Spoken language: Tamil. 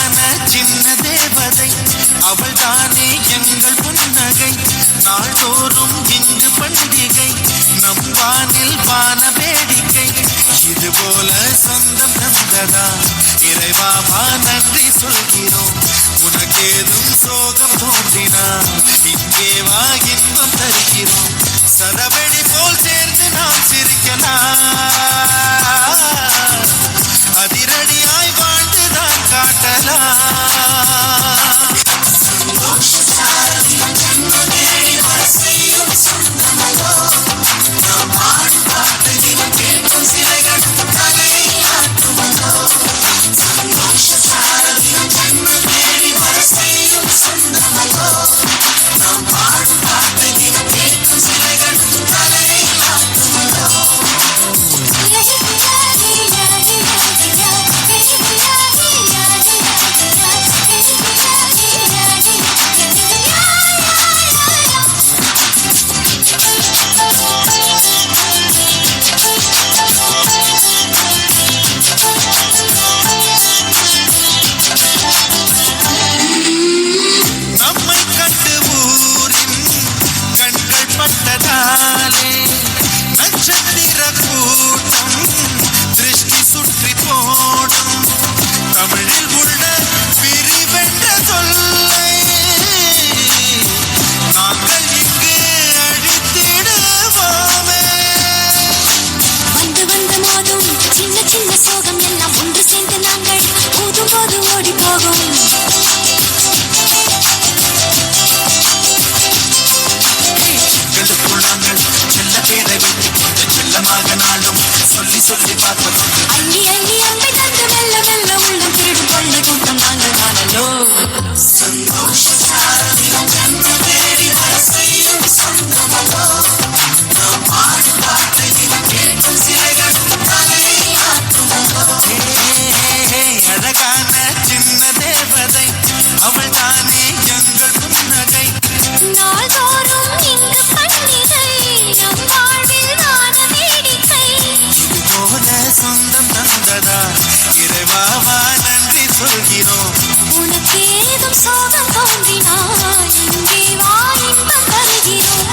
அழகான சின்ன தேவதை அவள் தானே எங்கள் புன்னகை நாள்தோறும் இன்று பண்டிகை நம் வானில் வான வேடிக்கை இதுபோல சொந்தம் தந்ததா இறைவாவா நன்றி சொல்கிறோம் உனக்கேதும் சோகம் தோன்றினா இங்கே வா இன்பம் தருகிறோம் சரவெடி போல் சேர்ந்து நாம் சிரிக்கலாம் அதிரடியாய் வாழ்ந்துதான் காட்டலாம் சந்தோஷ சாரதியம் ஜன்ம தேடி வர செய்யும் சொந்தமலோ நாம் ஆடும் பாட்டு தினம் கேட்கும் சிலைகளும் தலையை ஆற்றுமலோ சந்தோஷ சாரதியம் ஜன்ம தேடி வர செய்யும் சொந்தமலோ நாம் ஆடும் பாட்டு தினம் கேட்கும் சிலைகளும் தலையை ஆற்றுமலோ நட்சத்திர கூட்டம் திருஷ்டி சுற்றி போடும் தமிழில் உள்ள பிரிவென்ற சொல்லை நாங்கள் இங்கு அழித்திடுவோமே வந்து வந்து மோதும் சின்ன சின்ன சோகம் எல்லாம் ஒன்று சேர்ந்து நாங்கள் ஊதும் போது ஓடி போகும் செல்ல பேரை வைத்து செல்லமாக நாளும் சொல்லி சொல்லி பார்ப்பதுண்டு அள்ளி அள்ளி அங்கை தந்து மெல்ல மெல்ல உள்ளம் திருடும் கொள்ள கூட்டம் நாங்கள் காணலோ சந்தோஷ சாரதியம் ஜன்ம தேடி வர செய்யும் சொந்தமலோ நாம் ஆடும் பாட்டு தினம் கேட்கும் சிலைகளும் தலையை ஆற்றுமலோ அழகான சின்ன தேவதை அவள் தானே எங்கள் புன்னகை நாள்தோறும் இங்கு பண்டிகை நம் வாழ்வில் வான வேடிக்கை இதுபோல சொந்தம் தந்ததா இறைவாவா நன்றி சொல்கிறோம் உனக்கேதும் சோகம் தோன்றினா இங்கே வா இன்பம் தருகிறோம்